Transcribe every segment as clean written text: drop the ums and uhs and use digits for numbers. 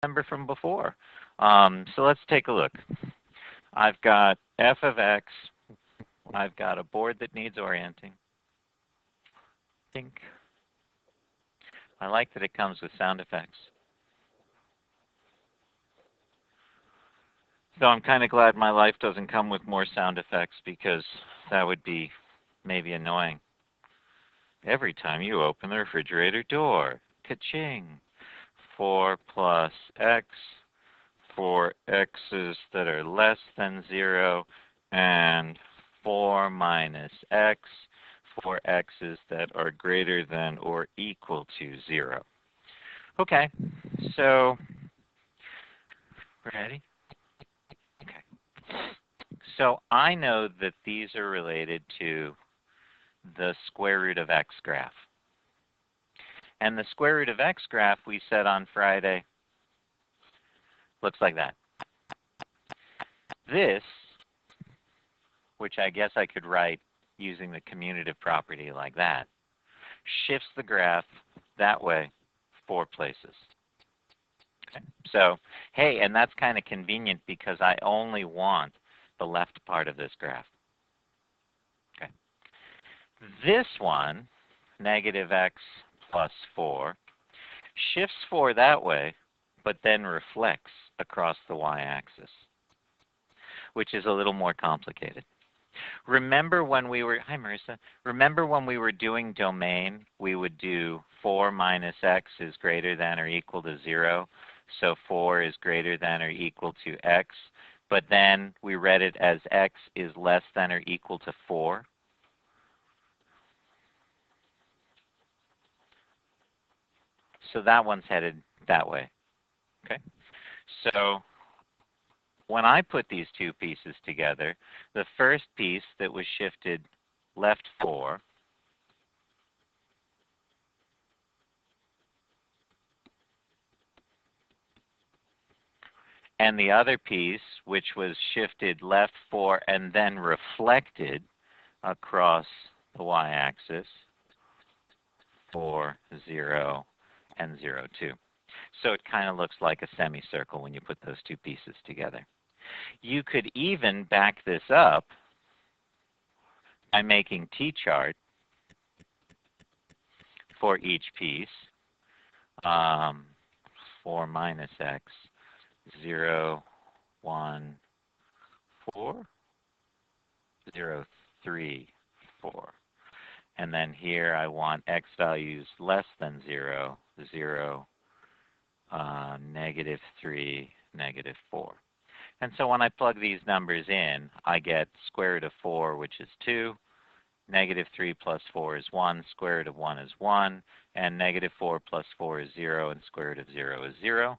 remember from before. So let's take a look. I've got f of x. I've got a board that needs orienting. Think. I like that it comes with sound effects. So I'm kind of glad my life doesn't come with more sound effects because that would be maybe annoying. Every time you open the refrigerator door, ka-ching. 4 plus x for x's that are less than 0, and 4 minus x for x's that are greater than or equal to 0. Okay, so ready? Okay. So I know that these are related to the square root of x graph. And the square root of x graph we said on Friday looks like that. This, which I guess I could write using the commutative property like that, shifts the graph that way 4 places. Okay. So, hey, and that's kind of convenient because I only want the left part of this graph. Okay. This one, negative x plus 4, shifts 4 that way, but then reflects across the y-axis, which is a little more complicated. Remember when we were, hi Marissa, remember when we were doing domain, we would do 4 minus x is greater than or equal to 0. So 4 is greater than or equal to x. But then we read it as x is less than or equal to 4. So that one's headed that way. Okay. So when I put these two pieces together, the first piece that was shifted left 4 and the other piece, which was shifted left 4 and then reflected across the y-axis, 4, 0, and 0, 2. So it kind of looks like a semicircle when you put those two pieces together. You could even back this up by making t-chart for each piece. 4 minus x, 0, 1, 4, 0, 3, 4. And then here I want x values less than 0, 0, negative 3, negative 4. And so when I plug these numbers in, I get square root of 4, which is 2. Negative 3 plus 4 is 1. Square root of 1 is 1. And negative 4 plus 4 is 0. And square root of 0 is 0.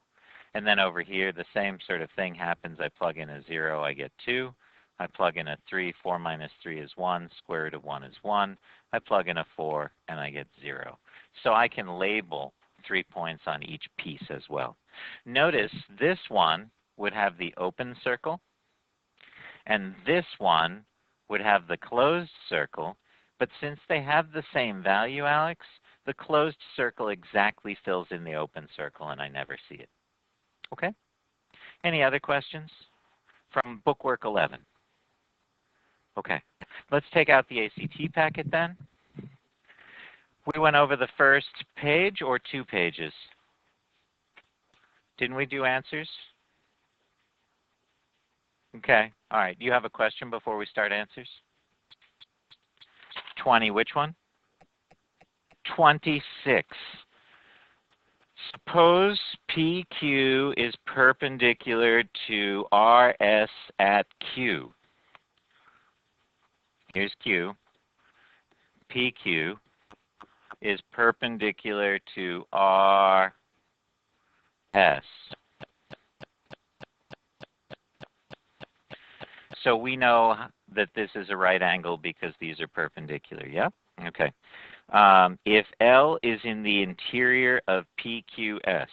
And then over here, the same sort of thing happens. I plug in a 0, I get 2. I plug in a 3. 4 minus 3 is 1. Square root of 1 is 1. I plug in a 4, and I get 0. So I can label 3 points on each piece as well. Notice this one would have the open circle, and this one would have the closed circle. But since they have the same value, Alex, the closed circle exactly fills in the open circle, and I never see it. Okay? Any other questions from bookwork 11? Okay. Let's take out the ACT packet then. We went over the first page or 2 pages. Didn't we do answers? Okay. All right. You have a question before we start answers? 20, which one? 26. Suppose PQ is perpendicular to RS at Q. Here's Q. PQ is perpendicular to RS. So we know that this is a right angle because these are perpendicular, yeah? Okay. If L is in the interior of PQS,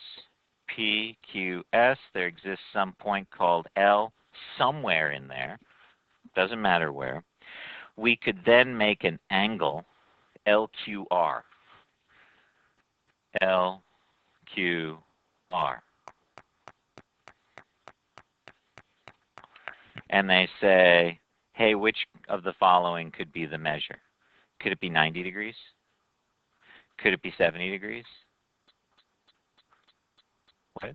there exists some point called L somewhere in there, doesn't matter where, we could then make an angle, LQR. LQR. and they say, hey, which of the following could be the measure? Could it be 90 degrees? Could it be 70 degrees? What?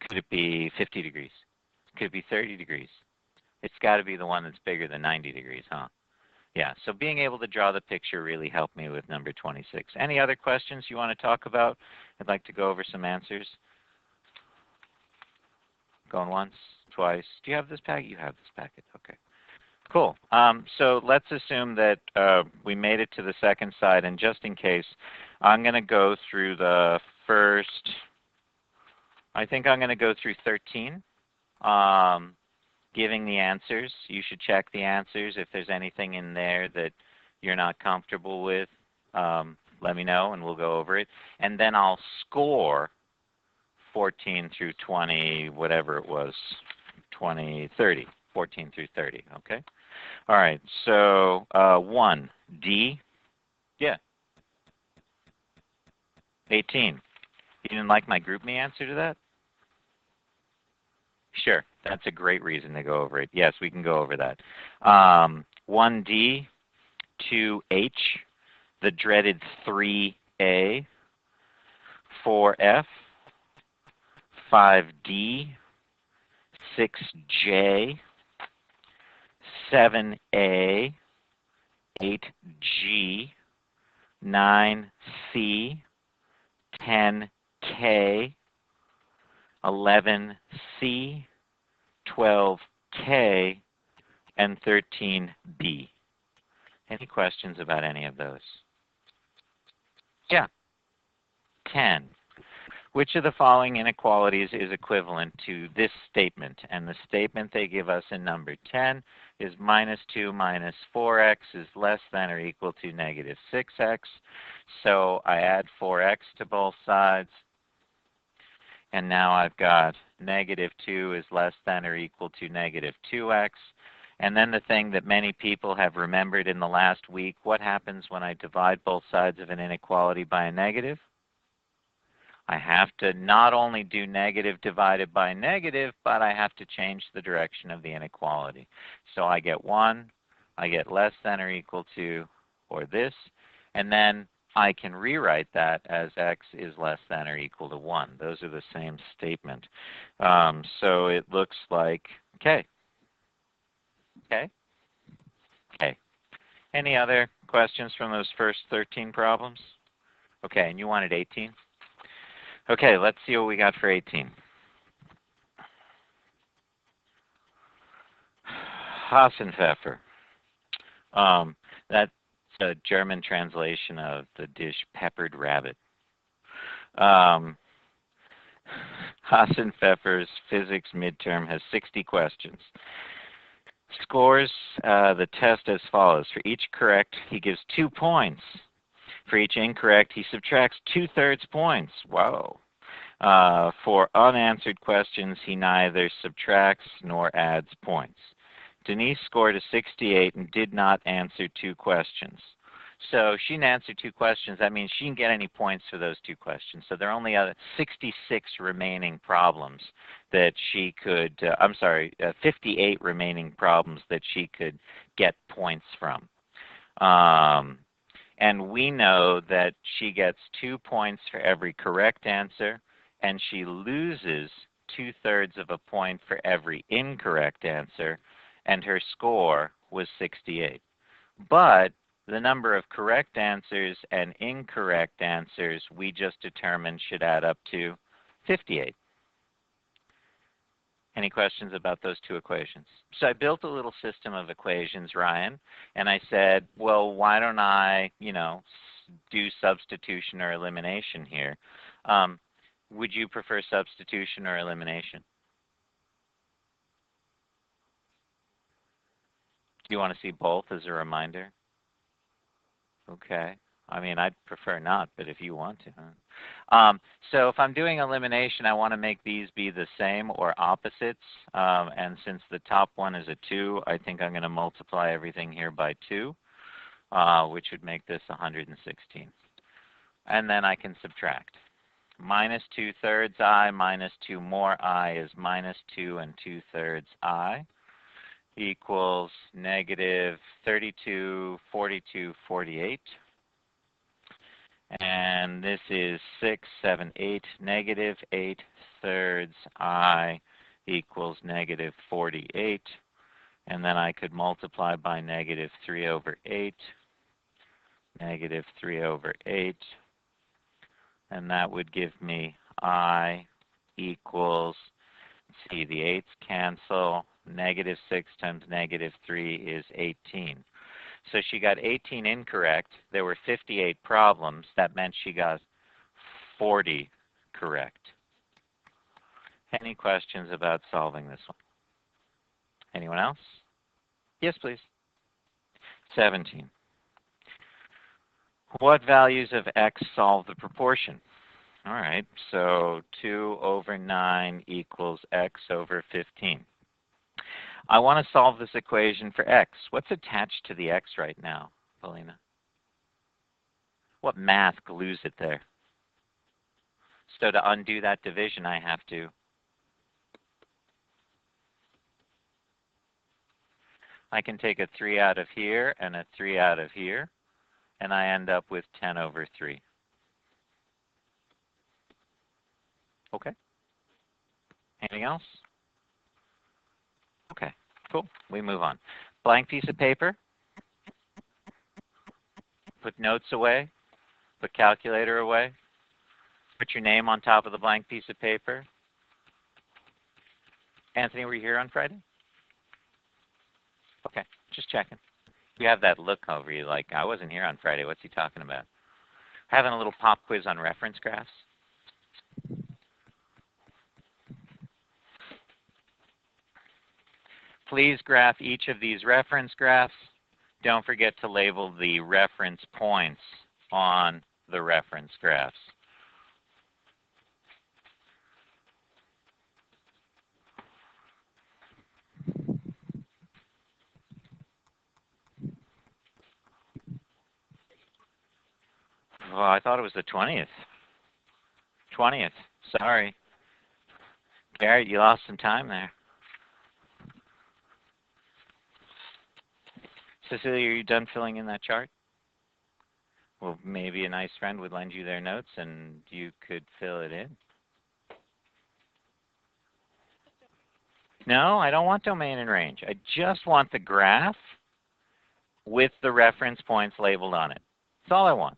Could it be 50 degrees? Could it be 30 degrees? It's got to be the one that's bigger than 90 degrees, huh? Yeah, so being able to draw the picture really helped me with number 26. Any other questions you want to talk about? I'd like to go over some answers. Going once, twice. Do you have this packet? You have this packet. Okay. Cool. So let's assume that we made it to the second side, and just in case, I'm going to go through the first, I think I'm going to go through 13, giving the answers. You should check the answers. If there's anything in there that you're not comfortable with, let me know and we'll go over it. And then I'll score 14 through 20, whatever it was, 20, 30, 14 through 30, okay? All right, so 1, D, yeah, 18. You didn't like my GroupMe answer to that? Sure, that's a great reason to go over it. Yes, we can go over that. 1D, 2H, the dreaded 3A, 4F, 5D, 6J, 7A, 8G, 9C, 10K, 11C, 12K, and 13B. Any questions about any of those? Yeah. 10. Which of the following inequalities is equivalent to this statement? And the statement they give us in number 10 is minus 2 minus 4x is less than or equal to negative 6x. So I add 4x to both sides. And now I've got negative 2 is less than or equal to negative 2x. And then the thing that many people have remembered in the last week, what happens when I divide both sides of an inequality by a negative? I have to not only do negative divided by negative, but I have to change the direction of the inequality. So I get 1, I get less than or equal to, or this, and then I can rewrite that as x is less than or equal to 1. Those are the same statement. So it looks like, okay. Okay? Okay. Any other questions from those first 13 problems? Okay, and you wanted 18? Okay, let's see what we got for 18. Hasenpfeffer. That's a German translation of the dish peppered rabbit. Hasenpfeffer's physics midterm has 60 questions. Scores the test as follows. For each correct, he gives 2 points. For each incorrect, he subtracts 2/3 points. Wow. For unanswered questions, he neither subtracts nor adds points. Denise scored a 68 and did not answer 2 questions. So she didn't answer 2 questions. That means she didn't get any points for those 2 questions. So there are only 66 remaining problems that she could, 58 remaining problems that she could get points from. And we know that she gets 2 points for every correct answer, and she loses 2/3 of a point for every incorrect answer, and her score was 68. But the number of correct answers and incorrect answers we just determined should add up to 58. Any questions about those 2 equations? So I built a little system of equations, Ryan, and I said, well, why don't I, do substitution or elimination here? Would you prefer substitution or elimination? Do you want to see both as a reminder? Okay. I mean, I'd prefer not, but if you want to. So if I'm doing elimination, I want to make these be the same or opposites. And since the top one is a 2, I think I'm going to multiply everything here by 2, which would make this 116. And then I can subtract. Minus 2/3 I minus 2 more I is minus 2 and 2/3 I. equals negative 32, 42, 48. And this is 6, 7, 8, negative 8 thirds I equals negative 48. And then I could multiply by negative 3 over 8, negative 3 over 8. And that would give me I equals, let's see, the 8's cancel. Negative 6 times negative 3 is 18. So she got 18 incorrect. There were 58 problems. That meant she got 40 correct. Any questions about solving this one? Anyone else? Yes, please. 17. What values of x solve the proportion? All right, so 2 over 9 equals x over 15. I want to solve this equation for x. What's attached to the x right now, Paulina? What math glues it there? So to undo that division, I have to I can take a 3 out of here and a 3 out of here, and I end up with 10 over 3. Okay. Anything else? Okay, cool. We move on. Blank piece of paper. Put notes away. Put calculator away. Put your name on top of the blank piece of paper. Anthony, were you here on Friday? Okay, just checking. You have that look over you like, I wasn't here on Friday. What's he talking about? Having a little pop quiz on reference graphs. Please graph each of these reference graphs. Don't forget to label the reference points on the reference graphs. Well, I thought it was the 20th. 20th. Sorry. Garrett, you lost some time there. Cecilia, are you done filling in that chart? Well, maybe a nice friend would lend you their notes and you could fill it in. No, I don't want domain and range. I just want the graph with the reference points labeled on it. That's all I want.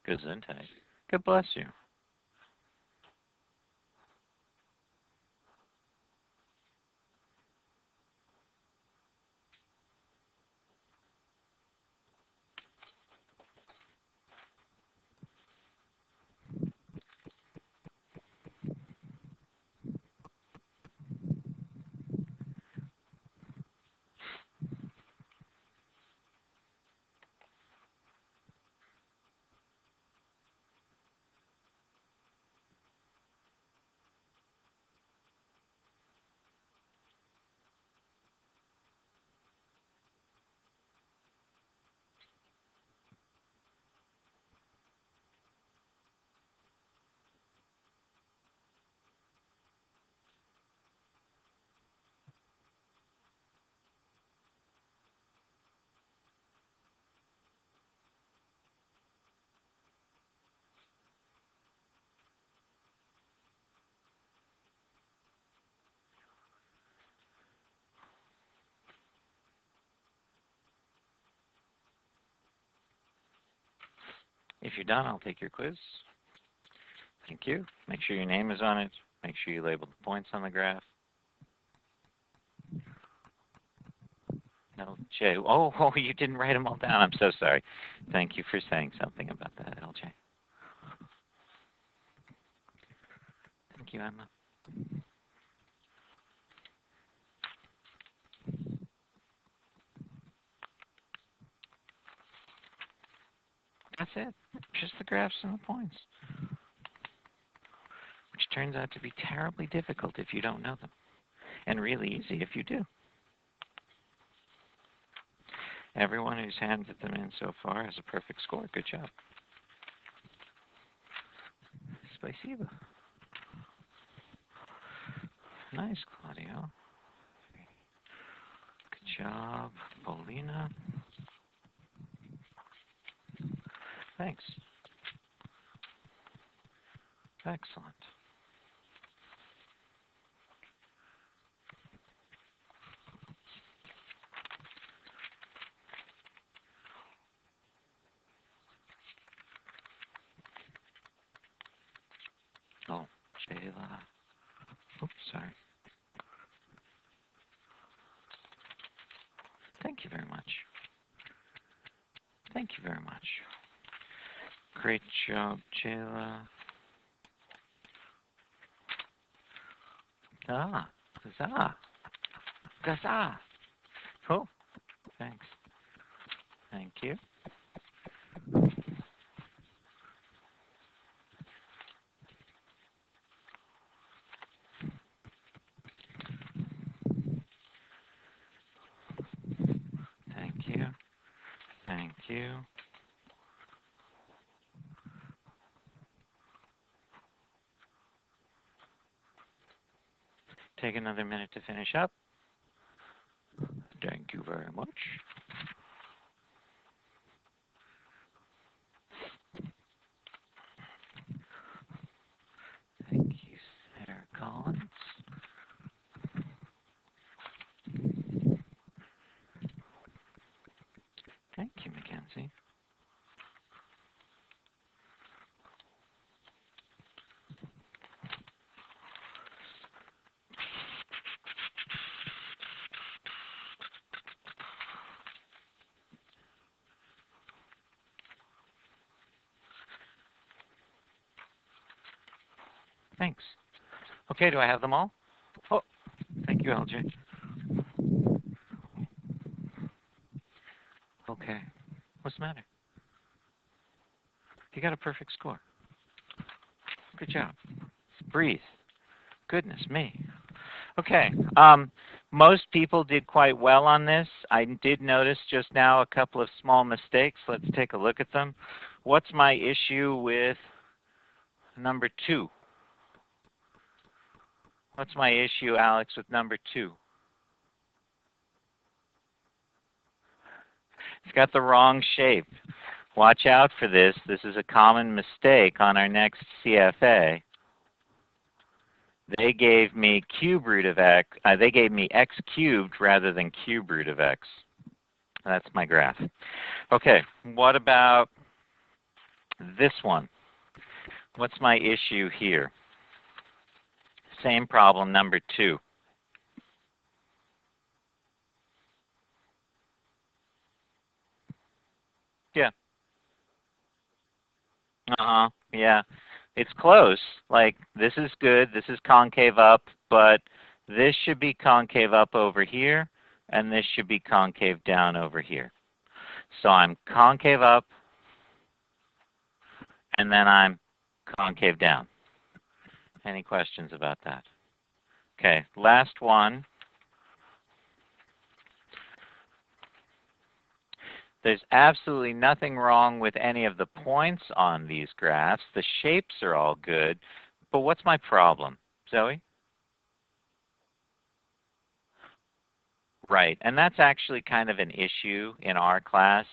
Gesundheit. God bless you. If you're done, I'll take your quiz. Thank you. Make sure your name is on it. Make sure you label the points on the graph. LJ. Oh, you didn't write them all down. I'm so sorry. Thank you for saying something about that, LJ. Thank you, Emma. That's it. Just the graphs and the points. Which turns out to be terribly difficult if you don't know them. And really easy if you do. Everyone who's handed them in so far has a perfect score. Good job. Spasibo. Nice, Claudio. Good job, Paulina. Thanks. Excellent. Oh, Jayla. Oops, sorry. Thank you very much. Thank you very much. Great job, Jayla. Ah, huzzah. Huzzah. Cool. Thanks. Thank you. Thank you. Thank you. Take another minute to finish up. Thank you very much. Thank you, Sarah Collins. Thank you, Mackenzie. Thanks. Okay, do I have them all? Oh, thank you, LJ. Okay. What's the matter? You got a perfect score. Good job. Breathe. Goodness me. Okay. Most people did quite well on this. I did notice just now a couple of small mistakes. Let's take a look at them. What's my issue with number 2? What's my issue, Alex, with number 2? It's got the wrong shape. Watch out for this. This is a common mistake on our next CFA. They gave me cube root of x. They gave me x cubed rather than cube root of x. That's my graph. Okay, what about this one? What's my issue here? Same problem, number 2. Yeah. Yeah. It's close. Like, this is good. This is concave up, but this should be concave up over here, and this should be concave down over here. So I'm concave up, and then I'm concave down. Any questions about that? Okay, last one. There's absolutely nothing wrong with any of the points on these graphs. The shapes are all good, but what's my problem? Zoe? Right, and that's actually kind of an issue in our class.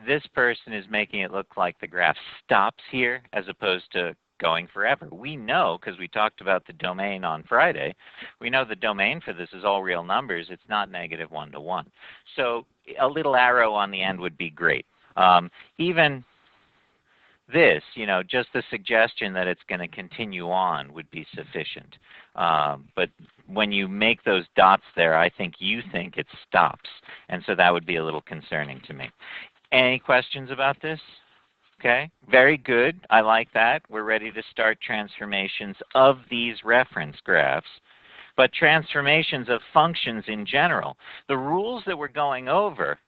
This person is making it look like the graph stops here as opposed to going forever. We know, because we talked about the domain on Friday, we know the domain for this is all real numbers. It's not negative 1 to 1. So a little arrow on the end would be great. Even this, just the suggestion that it's going to continue on would be sufficient. But when you make those dots there, I think you think it stops. And so that would be a little concerning to me. Any questions about this? Okay, very good. I like that. We're ready to start transformations of these reference graphs, but transformations of functions in general. The rules that we're going over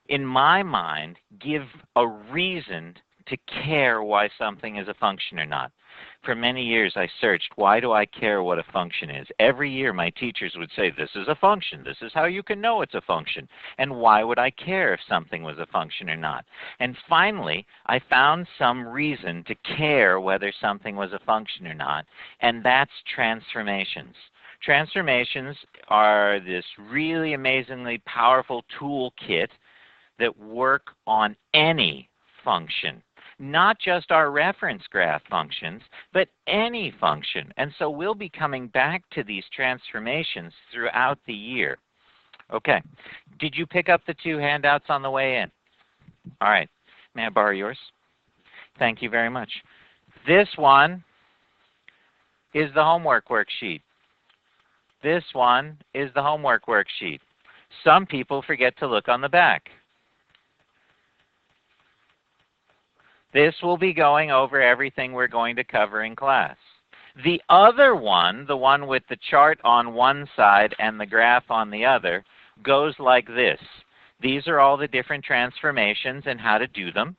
in my mind, give a reason to care why something is a function or not. For many years, I searched, why do I care what a function is? Every year, my teachers would say, this is a function. This is how you can know it's a function. And why would I care if something was a function or not? And finally, I found some reason to care whether something was a function or not, and that's transformations. Transformations are this really amazingly powerful toolkit that work on any function, not just our reference graph functions, but any function. And so we'll be coming back to these transformations throughout the year. Okay, did you pick up the 2 handouts on the way in? All right, may I borrow yours? Thank you very much. This one is the homework worksheet. This one is the homework worksheet. Some people forget to look on the back. This will be going over everything we're going to cover in class. The other one, the one with the chart on one side and the graph on the other, goes like this. These are all the different transformations and how to do them.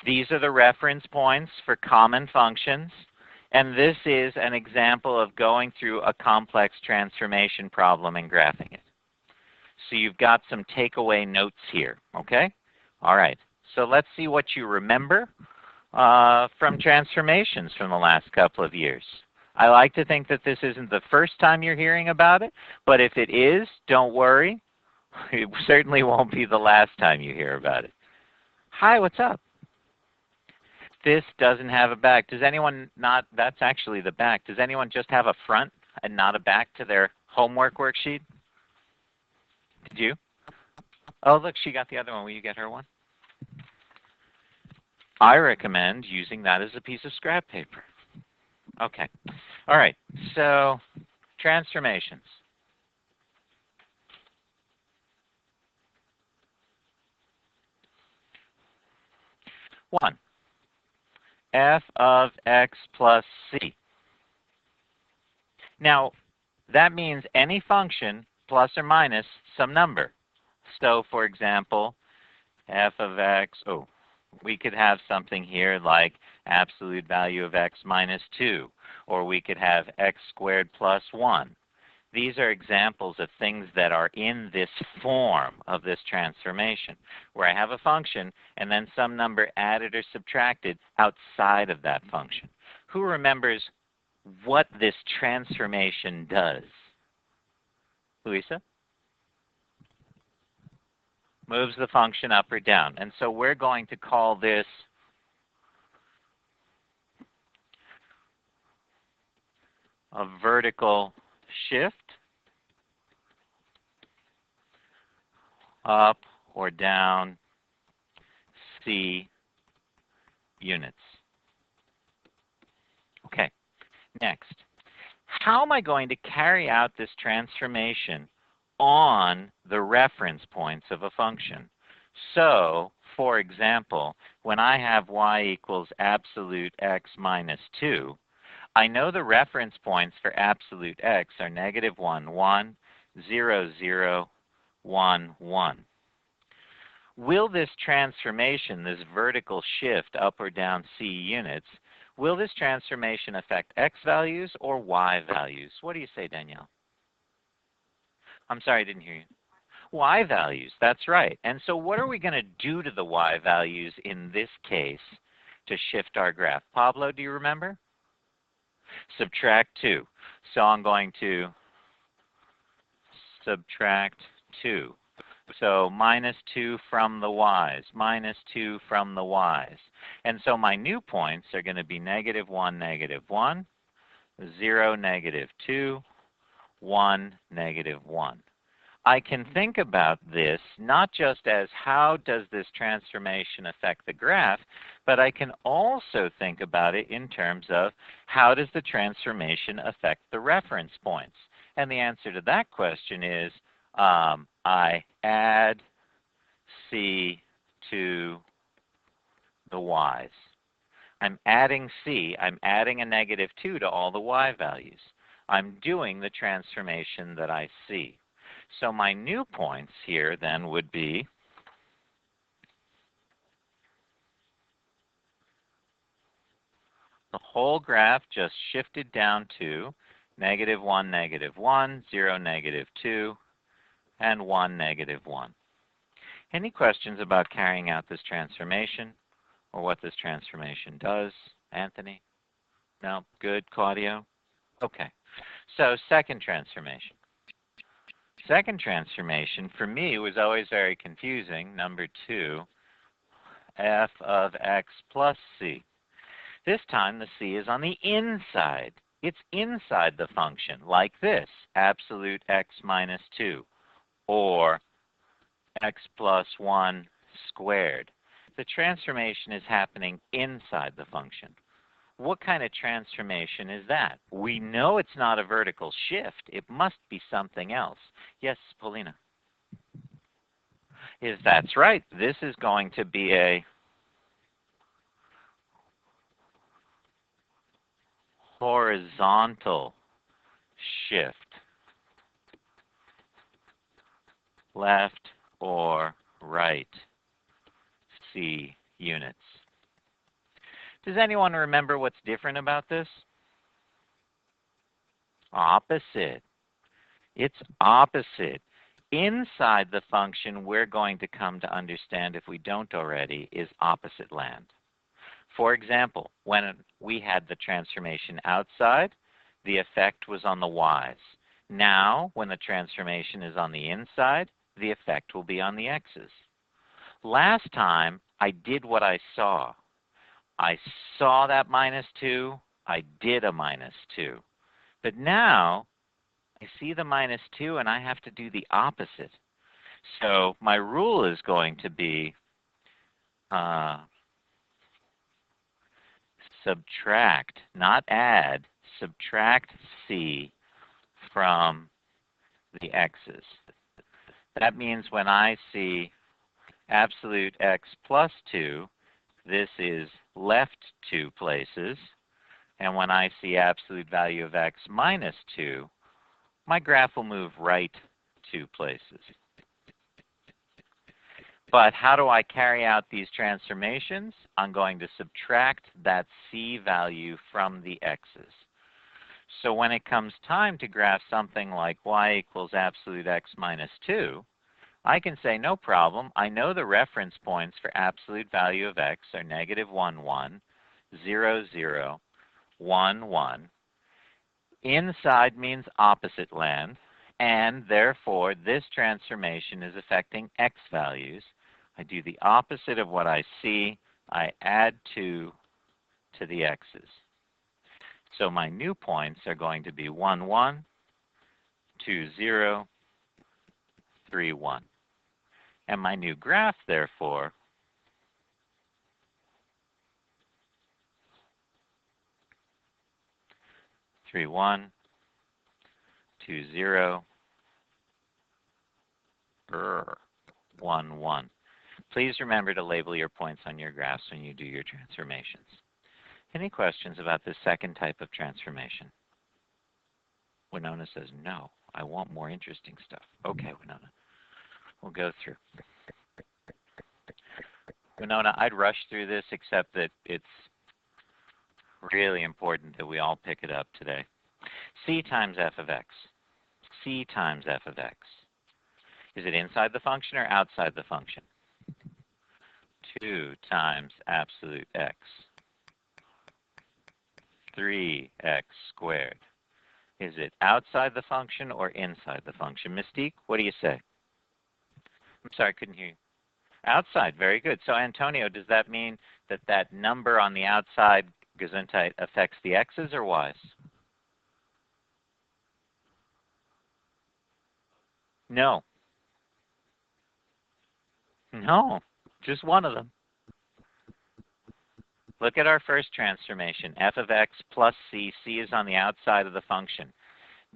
These are the reference points for common functions. And this is an example of going through a complex transformation problem and graphing it. So you've got some takeaway notes here, okay? All right. So let's see what you remember from transformations from the last couple of years. I like to think that this isn't the first time you're hearing about it, but if it is, don't worry. It certainly won't be the last time you hear about it. Hi, what's up? This doesn't have a back. Does anyone not, that's actually the back. Does anyone just have a front and not a back to their homework worksheet? Did you? Oh, look, she got the other one. Will you get her one? I recommend using that as a piece of scrap paper. Okay. All right. So transformations. One, f of x plus c. Now, that means any function plus or minus some number. So, for example, f of x, we could have something here like absolute value of x minus 2, or we could have x squared plus 1. These are examples of things that are in this form of this transformation, where I have a function and then some number added or subtracted outside of that function. Who remembers what this transformation does? Louisa? Moves the function up or down. And so we're going to call this a vertical shift, up or down c units. Okay, next. How am I going to carry out this transformation on the reference points of a function? So, for example, when I have y equals absolute x minus 2, I know the reference points for absolute x are negative 1, 1, 0, 0, 1, 1. Will this transformation, this vertical shift up or down c units, will this transformation affect x values or y values? What do you say, Danielle? I'm sorry, I didn't hear you. Y values, that's right. And so what are we going to do to the y values in this case to shift our graph? Pablo, do you remember? Subtract 2. So I'm going to subtract 2. So minus 2 from the y's, minus 2 from the y's. And so my new points are going to be negative 1, negative 1, 0, negative 2, 1, negative 1. I can think about this not just as how does this transformation affect the graph, but I can also think about it in terms of how does the transformation affect the reference points. And the answer to that question is I add c to the y's. I'm adding c, I'm adding a negative 2 to all the y values. I'm doing the transformation that I see. So my new points here then would be the whole graph just shifted down to -1, -1, 0, -2, and 1, -1. Any questions about carrying out this transformation or what this transformation does? Anthony? No? Good. Claudio? Okay. So second transformation. Second transformation for me was always very confusing. Number 2, f of x plus c. This time the c is on the inside. It's inside the function, like this, absolute x minus 2, or x plus 1 squared. The transformation is happening inside the function. What kind of transformation is that? We know it's not a vertical shift. It must be something else. Yes, Paulina? That's right. This is going to be a horizontal shift, left or right, c units. Does anyone remember what's different about this? Opposite. It's opposite. Inside the function, we're going to come to understand, if we don't already, is opposite land. For example, when we had the transformation outside, the effect was on the y's. Now, when the transformation is on the inside, the effect will be on the x's. Last time, I did what I saw. I saw that -2, I did a -2. But now, I see the -2 and I have to do the opposite. So my rule is going to be subtract, not add, subtract c from the x's. That means when I see absolute x plus 2, this is left 2 places. And when I see absolute value of x minus 2, my graph will move right 2 places. But how do I carry out these transformations? I'm going to subtract that c value from the x's. So when it comes time to graph something like y equals absolute x minus 2, I can say, no problem. I know the reference points for absolute value of x are -1, 1, 0, 0, 1, 1. Inside means opposite land, and therefore this transformation is affecting x values. I do the opposite of what I see. I add 2 to the x's. So my new points are going to be 1, 1, 2, 0, 3, 1. And my new graph, therefore, (3, 1, 2, 0, 1, 1). Please remember to label your points on your graphs when you do your transformations. Any questions about this second type of transformation? Winona says, no, I want more interesting stuff. Okay, Winona, we'll go through. Winona, I'd rush through this, except that it's really important that we all pick it up today. C times f of x. C times f of x. Is it inside the function or outside the function? 2 times absolute x. 3x squared. Is it outside the function or inside the function? Mystique, what do you say? I'm sorry, I couldn't hear you. Outside, very good. So Antonio, does that mean that that number on the outside, Gesundheit, affects the x's or y's? No. No, just one of them. Look at our first transformation, f of x plus c. C is on the outside of the function.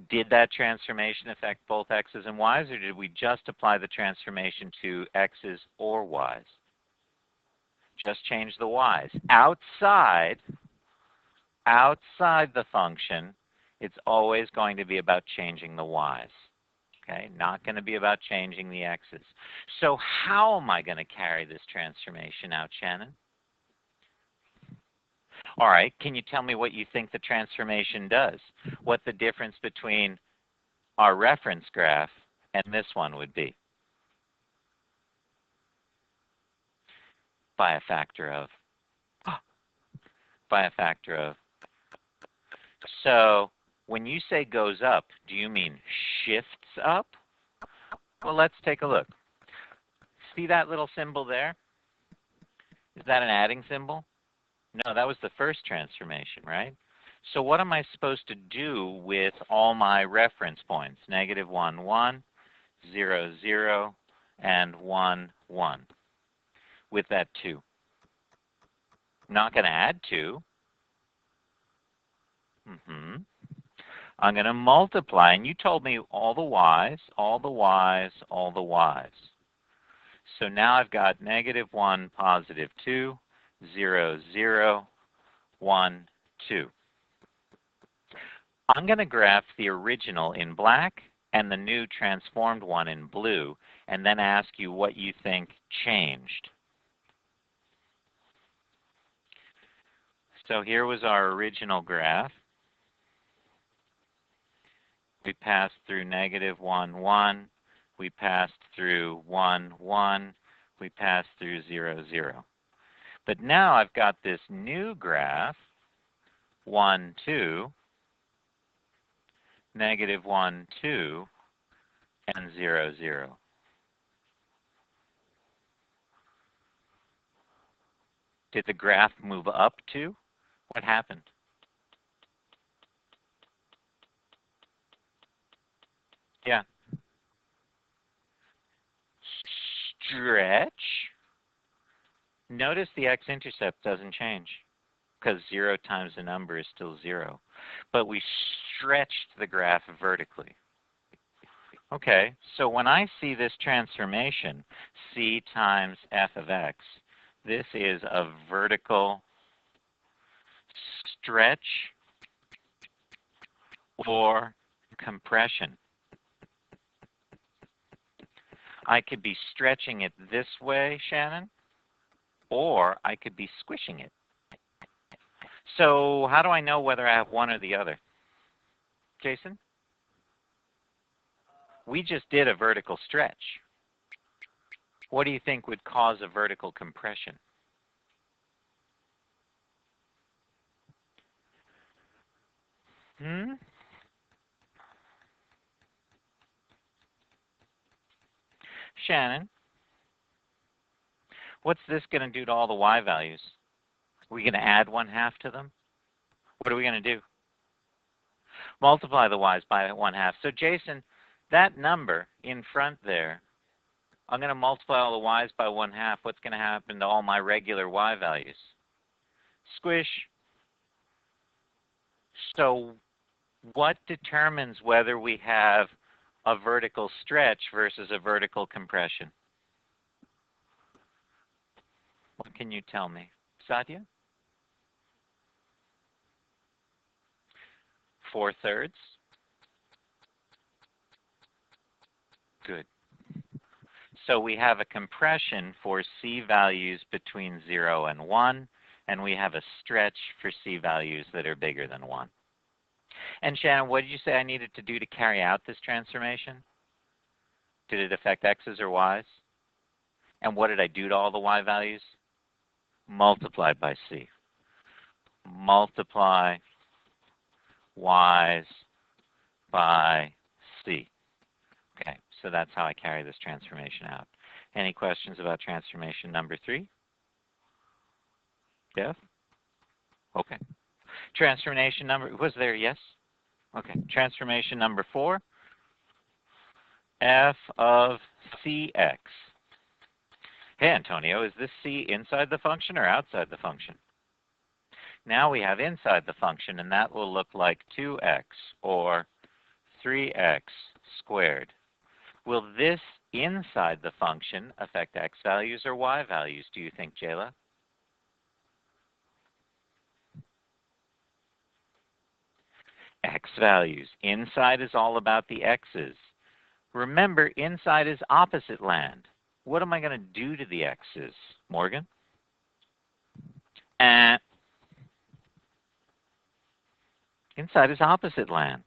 Did that transformation affect both x's and y's, or did we just apply the transformation to x's or y's? Just change the y's. Outside the function, it's always going to be about changing the y's. Okay, not going to be about changing the x's. So how am I going to carry this transformation out, Shannon? All right, can you tell me what you think the transformation does? What the difference between our reference graph and this one would be? By a factor of. By a factor of. So when you say goes up, do you mean shifts up? Well, let's take a look. See that little symbol there? Is that an adding symbol? No, that was the first transformation, right? So what am I supposed to do with all my reference points? Negative 1, 1, 0, 0, and 1, 1. With that 2. I'm not going to add 2. I'm going to multiply, and you told me all the y's, all the y's, all the y's. So now I've got negative 1, positive 2, 0, 0, 1, 2. I'm going to graph the original in black and the new transformed one in blue, and then ask you what you think changed. So here was our original graph. We passed through negative 1, 1. We passed through 1, 1. We passed through 0, 0. But now I've got this new graph, 1, 2, negative 1, 2, and 0, 0. Did the graph move up too? What happened? Yeah. Stretch. Notice the x-intercept doesn't change because 0 times the number is still 0. But we stretched the graph vertically. Okay, so when I see this transformation, c times f of x, this is a vertical stretch or compression. I could be stretching it this way, Shannon, or I could be squishing it. So how do I know whether I have one or the other? Jason? We just did a vertical stretch. What do you think would cause a vertical compression? Shannon, what's this going to do to all the y values? Are we going to add 1/2 to them? What are we going to do? Multiply the y's by 1/2. So Jason, that number in front there, I'm going to multiply all the y's by 1/2. What's going to happen to all my regular y values? Squish. So what determines whether we have a vertical stretch versus a vertical compression? What can you tell me? Satya? 4/3? Good. So we have a compression for c values between 0 and 1, and we have a stretch for c values that are bigger than 1. And Shannon, what did you say I needed to do to carry out this transformation? Did it affect x's or y's? And what did I do to all the y values? Multiply by c. Multiply y's by c. Okay, so that's how I carry this transformation out. Any questions about transformation number 3? Jeff? Okay. Transformation number, was there yes? Okay, transformation number 4, f of cx. Hey, Antonio, is this c inside the function or outside the function? Now we have inside the function, and that will look like 2x or 3x squared. Will this inside the function affect x values or y values, do you think, Jayla? X values. Inside is all about the x's. Remember, inside is opposite land. What am I going to do to the x's, Morgan? Inside is opposite land.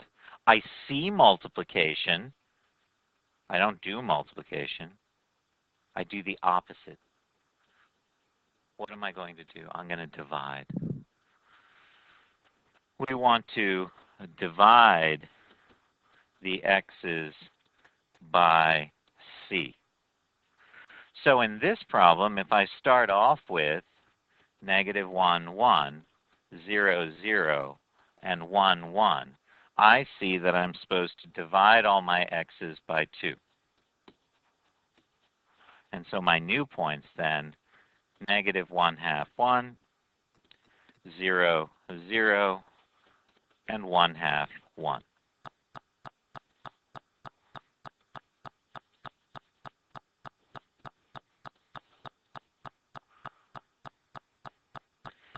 I see multiplication. I don't do multiplication. I do the opposite. What am I going to do? I'm going to divide. We want to divide the x's by c. So in this problem, if I start off with negative 1, 1, 0, 0, and 1, 1, I see that I'm supposed to divide all my x's by 2. And so my new points then, negative 1/2, 1, 0, 0, and 1/2, 1.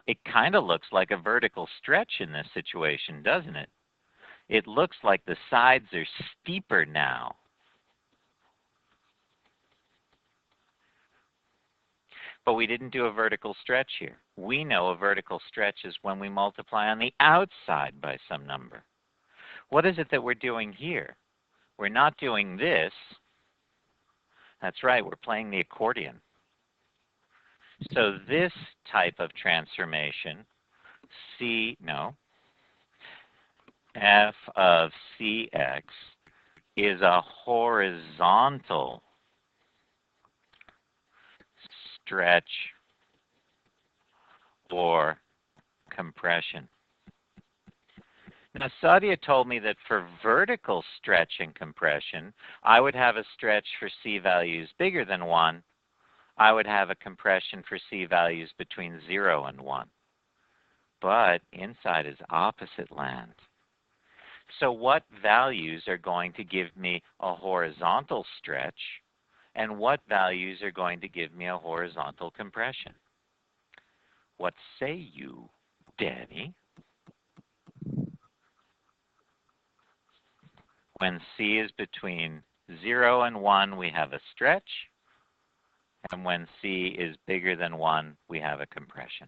It kind of looks like a vertical stretch in this situation, doesn't it? It looks like the sides are steeper now. But we didn't do a vertical stretch here. We know a vertical stretch is when we multiply on the outside by some number. What is it that we're doing here? We're not doing this. That's right, we're playing the accordion. So this type of transformation, f of cx is a horizontal stretch or compression. Now, Sadia told me that for vertical stretch and compression, I would have a stretch for c values bigger than 1. I would have a compression for c values between 0 and 1. But inside is opposite land. So what values are going to give me a horizontal stretch, and what values are going to give me a horizontal compression? What say you, Danny? When c is between 0 and 1, we have a stretch. And when c is bigger than 1, we have a compression.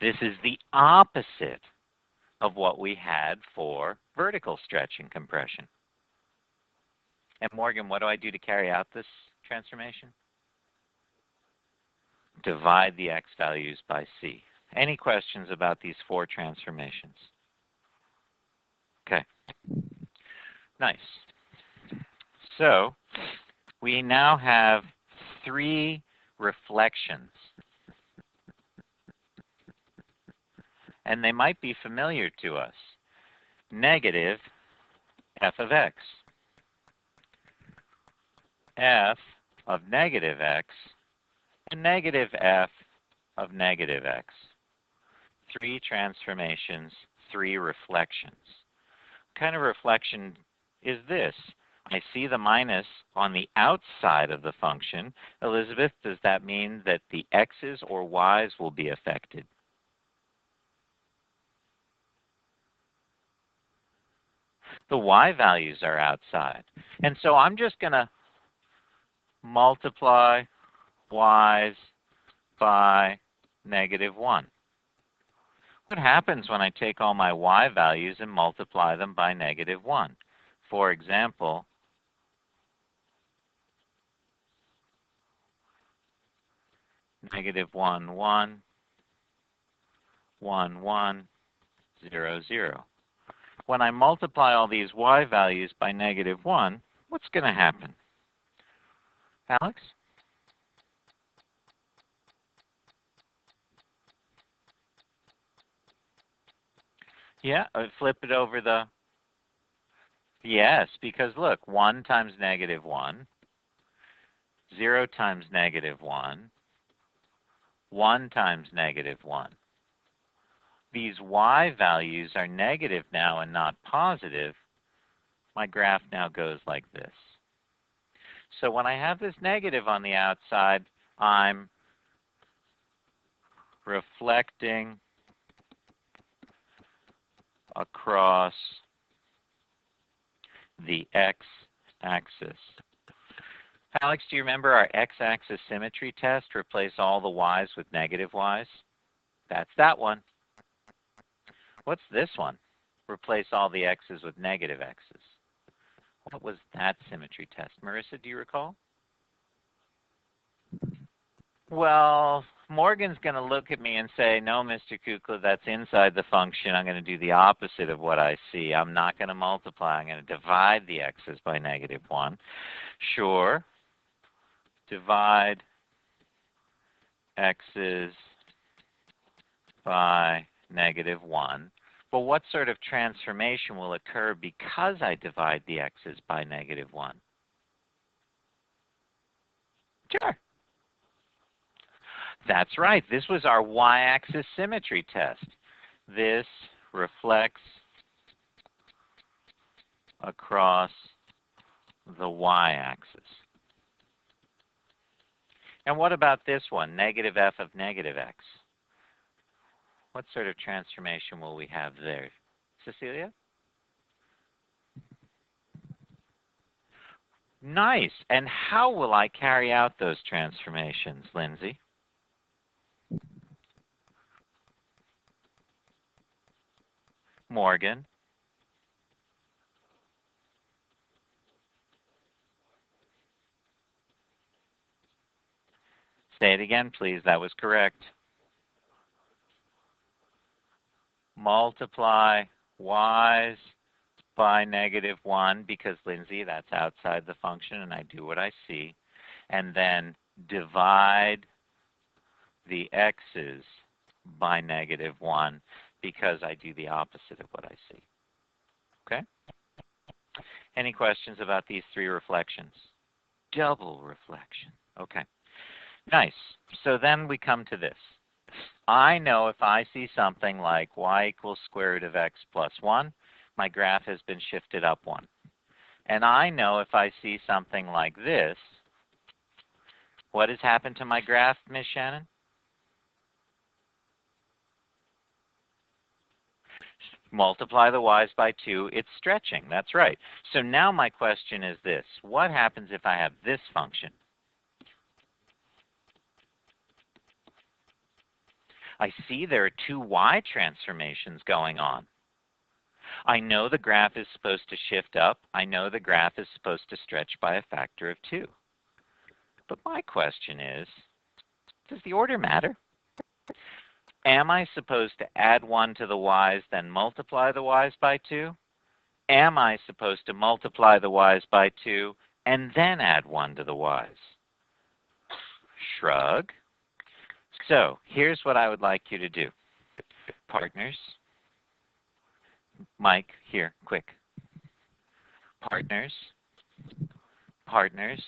This is the opposite of what we had for vertical stretch and compression. And Morgan, what do I do to carry out this transformation? Divide the x values by c. Any questions about these 4 transformations? Okay. Nice. So we now have 3 reflections. And they might be familiar to us. Negative f of x, f of negative x, and negative f of negative x. 3 transformations, 3 reflections. What kind of reflection is this? I see the minus on the outside of the function. Elizabeth, does that mean that the x's or y's will be affected? The y values are outside. And so I'm just going to multiply y's by negative 1. What happens when I take all my y values and multiply them by negative 1? For example, negative 1, 1, 1, 1, 0, 0. When I multiply all these y values by negative 1, what's going to happen? Alex? Yeah, flip it over the... Yes, because look, 1 times negative 1, 0 times negative 1, 1 times negative 1. These y values are negative now and not positive. My graph now goes like this. So when I have this negative on the outside, I'm reflecting across the x axis. Alex, do you remember our x-axis symmetry test? Replace all the y's with negative y's? That's that one. What's this one? Replace all the x's with negative x's. What was that symmetry test? Marissa, do you recall? Well, Morgan's going to look at me and say, no, Mr. Kukla, that's inside the function. I'm going to do the opposite of what I see. I'm not going to multiply. I'm going to divide the x's by negative 1. Sure. Divide x's by negative 1. But what sort of transformation will occur because I divide the x's by negative 1? Sure. That's right. This was our y-axis symmetry test. This reflects across the y-axis. And what about this one, negative f of negative x? What sort of transformation will we have there? Cecilia? Nice. And how will I carry out those transformations, Lindsay? Morgan? Say it again, please. That was correct. Multiply y's by negative 1 because, Lindsay, that's outside the function and I do what I see. And then divide the x's by negative 1 because I do the opposite of what I see. Okay? Any questions about these three reflections? Double reflection. Okay. Nice. So then we come to this. I know if I see something like y equals square root of x plus 1, my graph has been shifted up 1. And I know if I see something like this, what has happened to my graph, Ms. Shannon? Multiply the y's by 2, it's stretching. That's right. So now my question is this. What happens if I have this function? I see there are two y transformations going on. I know the graph is supposed to shift up. I know the graph is supposed to stretch by a factor of 2. But my question is, does the order matter? Am I supposed to add 1 to the y's, then multiply the y's by 2? Am I supposed to multiply the y's by 2 and then add 1 to the y's? Shrug. So here's what I would like you to do. Partners. Mike, here, quick. Partners. Partners.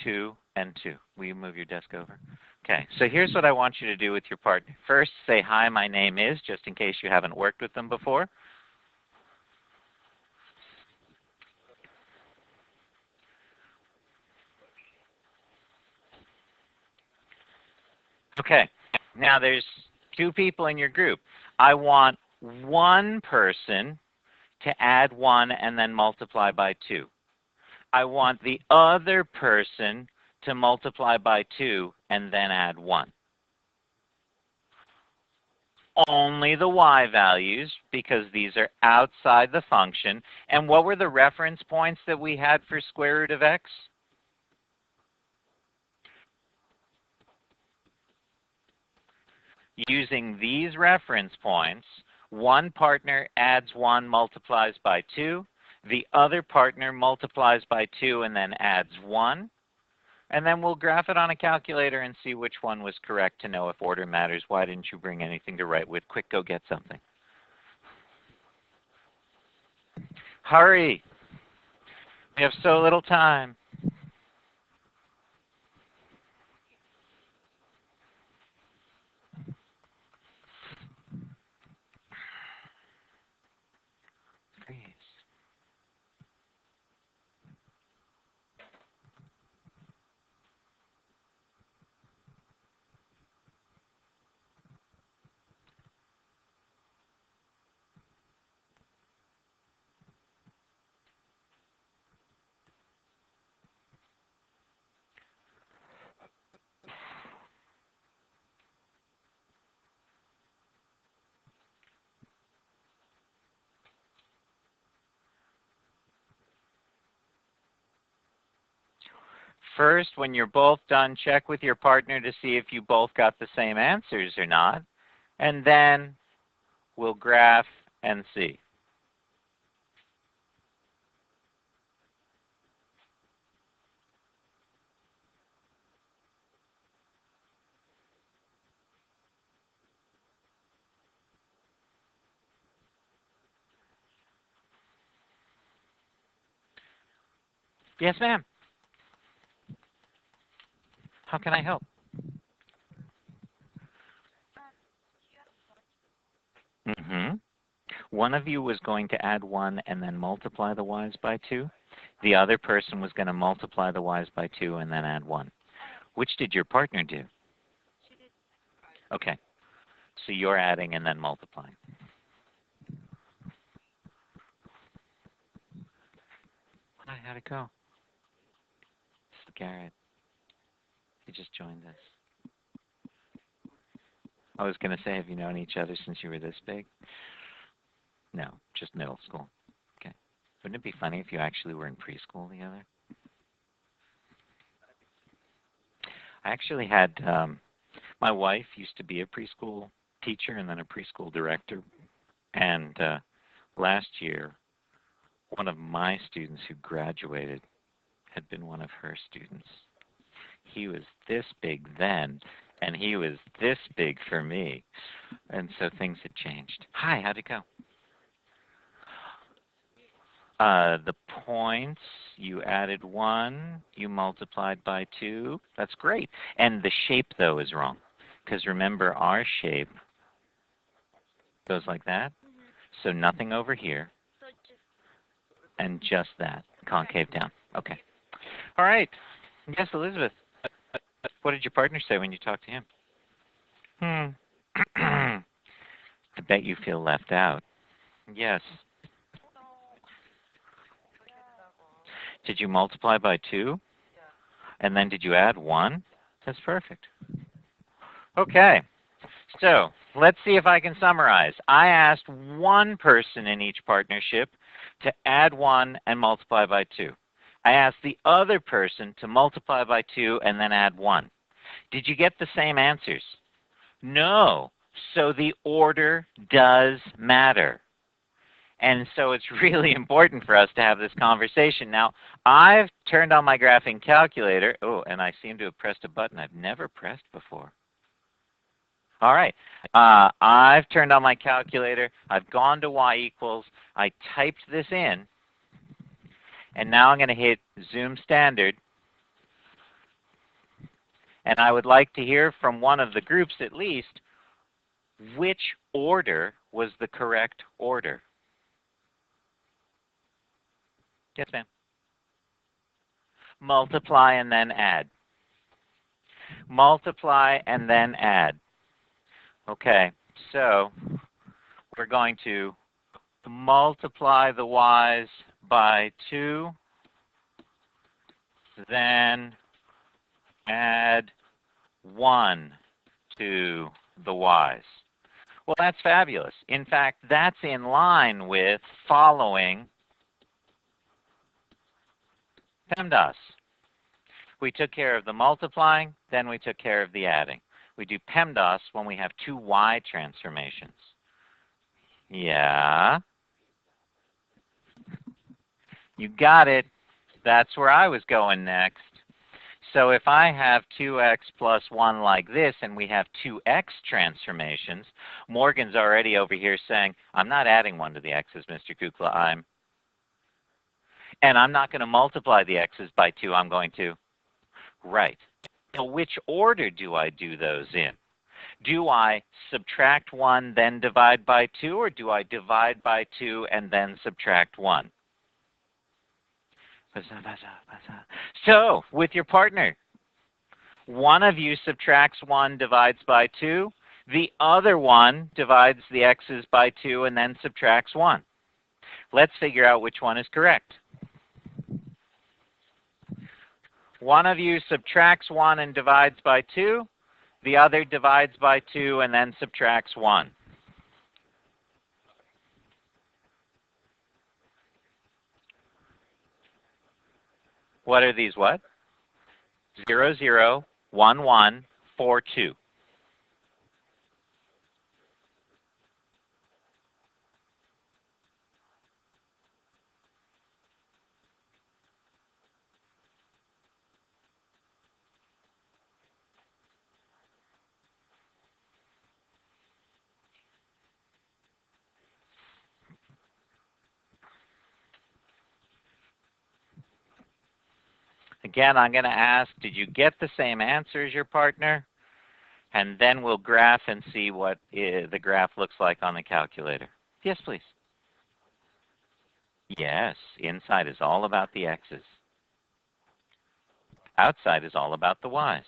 2 and 2. Will you move your desk over? Okay, so here's what I want you to do with your partner. First, say, hi, my name is, just in case you haven't worked with them before. Okay, now there's 2 people in your group. I want one person to add 1 and then multiply by 2. I want the other person to multiply by 2 and then add 1. Only the y values because these are outside the function. And what were the reference points that we had for square root of x? Using these reference points, one partner adds 1, multiplies by 2. The other partner multiplies by 2 and then adds 1. And then we'll graph it on a calculator and see which one was correct to know if order matters. Why didn't you bring anything to write with? Quick, go get something. Hurry. We have so little time. First, when you're both done, check with your partner to see if you both got the same answers or not. And then we'll graph and see. Yes, ma'am. How can I help? Mm-hmm. One of you was going to add 1 and then multiply the y's by 2. The other person was going to multiply the y's by 2 and then add 1. Which did your partner do? Okay. So you're adding and then multiplying. Hi, how'd it go? This is Garrett. He just joined us. I was going to say, have you known each other since you were this big? No, just middle school. Okay. Wouldn't it be funny if you actually were in preschool together? I actually had, my wife used to be a preschool teacher and then a preschool director. And last year, one of my students who graduated had been one of her students. He was this big then, and he was this big for me. And so things had changed. Hi, how'd it go? The points, you added 1, you multiplied by 2. That's great. And the shape, though, is wrong. Because remember, our shape goes like that. So nothing over here. And just that, concave down. Okay. All right. Yes, Elizabeth. What did your partner say when you talked to him? I bet you feel left out. Yes. Did you multiply by 2? And then did you add 1? That's perfect. Okay. So let's see if I can summarize. I asked one person in each partnership to add 1 and multiply by 2. I asked the other person to multiply by 2 and then add 1. Did you get the same answers? No. So the order does matter. And so it's really important for us to have this conversation. Now, I've turned on my graphing calculator. Oh, and I seem to have pressed a button I've never pressed before. All right. I've turned on my calculator. I've gone to y equals. I typed this in. And now I'm going to hit Zoom Standard. And I would like to hear from one of the groups at least which order was the correct order. Yes, ma'am. Multiply and then add. Multiply and then add. Okay, so we're going to multiply the y's by 2, then add 1 to the y's. Well, that's fabulous. In fact, that's in line with following PEMDAS. We took care of the multiplying, then we took care of the adding. We do PEMDAS when we have 2 y transformations. Yeah. You got it. That's where I was going next. So if I have 2x plus 1 like this, and we have 2x transformations, Morgan's already over here saying, I'm not adding 1 to the x's, Mr. Kukla. And I'm not going to multiply the x's by 2. I'm going to. Right. Now, which order do I do those in? Do I subtract 1, then divide by 2, or do I divide by 2 and then subtract 1? So, with your partner, one of you subtracts 1, divides by 2. The other one divides the x's by 2 and then subtracts 1. Let's figure out which one is correct. One of you subtracts 1 and divides by 2. The other divides by 2 and then subtracts 1. What are these what? 0, 0, 1, 1, 4, 2. Again, I'm going to ask, did you get the same answer as your partner? And then we'll graph and see what the graph looks like on the calculator. Yes, please. Yes, inside is all about the x's. Outside is all about the y's.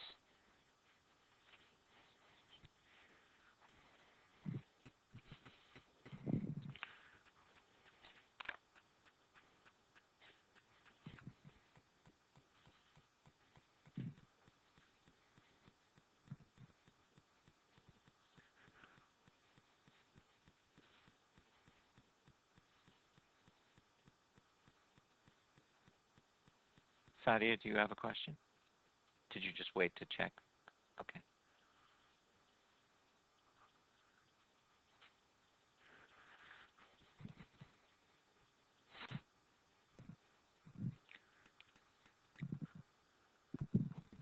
Sadia, do you have a question? Did you just wait to check? Okay.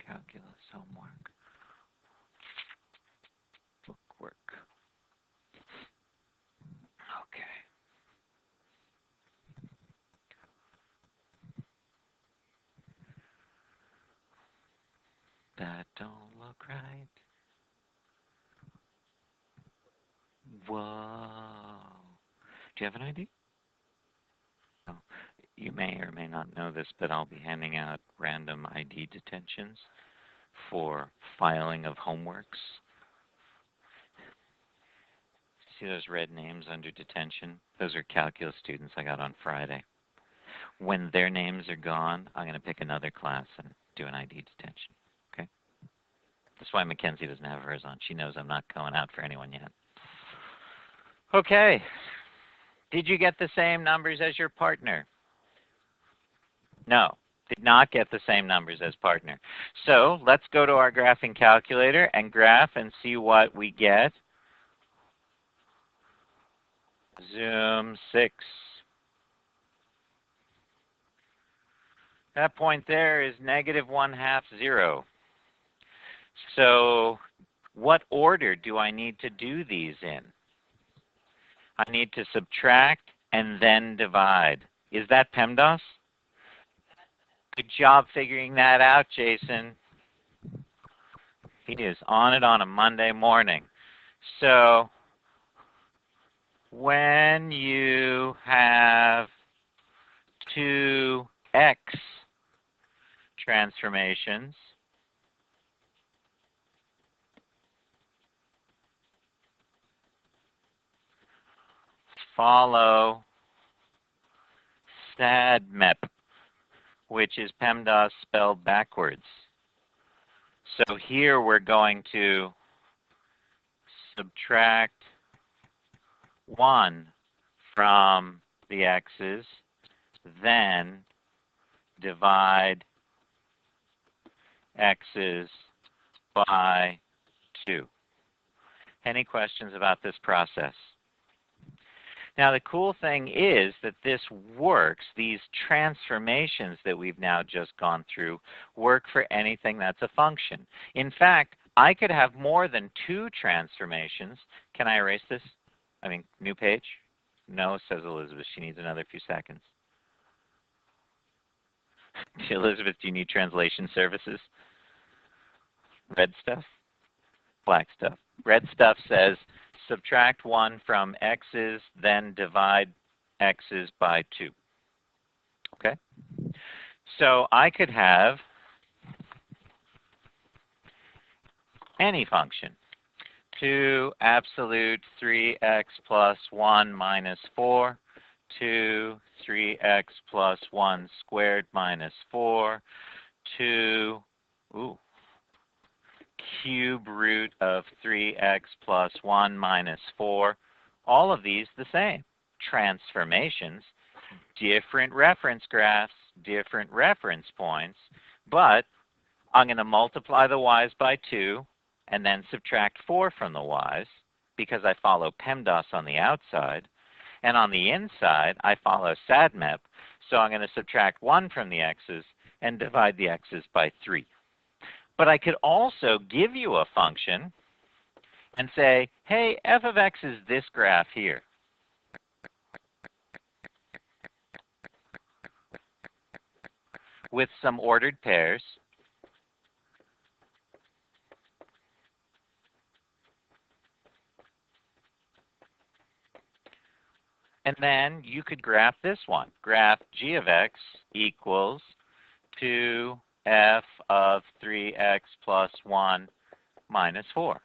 Calculus homework. Bookwork. Okay. That don't look right. Whoa. Do you have an ID? Oh, you may or may not know this, but I'll be handing out random ID detentions for filing of homeworks. See those red names under detention? Those are calculus students I got on Friday. When their names are gone, I'm going to pick another class and do an ID detention. Okay? That's why Mackenzie doesn't have hers on. She knows I'm not going out for anyone yet. Okay. Did you get the same numbers as your partner? No, did not get the same numbers as partner. So let's go to our graphing calculator and graph and see what we get. Zoom 6. That point there is negative 1/2, 0. So what order do I need to do these in? I need to subtract and then divide. Is that PEMDAS? Good job figuring that out, Jason. He is on it on a Monday morning. So when you have two x transformations, follow SADMEP, which is PEMDAS spelled backwards. So here we're going to subtract 1 from the x's, then divide x's by 2. Any questions about this process? Now the cool thing is that this works, these transformations that we've now just gone through work for anything that's a function. In fact, I could have more than 2 transformations. Can I erase this? I mean, new page? No, says Elizabeth. She needs another few seconds. Elizabeth, do you need translation services? Red stuff? Black stuff. Red stuff says subtract 1 from x's, then divide x's by 2. Okay? So I could have any function. 2 absolute 3x plus 1 minus 4, 2 3x plus 1 squared minus 4, 2 cube root of 3x plus 1 minus 4. All of these the same. Transformations, different reference graphs, different reference points, but I'm going to multiply the y's by 2 and then subtract 4 from the y's because I follow PEMDAS on the outside. And on the inside, I follow SADMEP, so I'm going to subtract 1 from the x's and divide the x's by 3. But I could also give you a function and say, hey, f of x is this graph here. With some ordered pairs. And then you could graph this one. Graph g of x equals 2f of 3x plus 1 minus 4.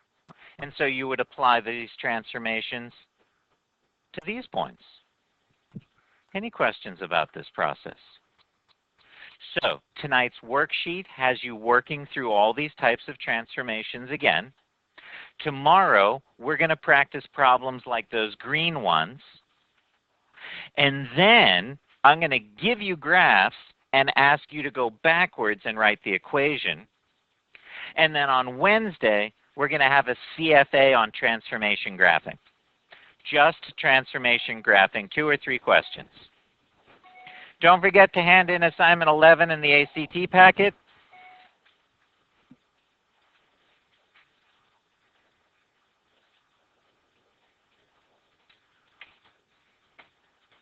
And so you would apply these transformations to these points. Any questions about this process? So tonight's worksheet has you working through all these types of transformations again. Tomorrow, we're going to practice problems like those green ones. And then I'm going to give you graphs and ask you to go backwards and write the equation. And then on Wednesday, we're going to have a CFA on transformation graphing. Just transformation graphing, 2 or 3 questions. Don't forget to hand in assignment 11 in the ACT packet.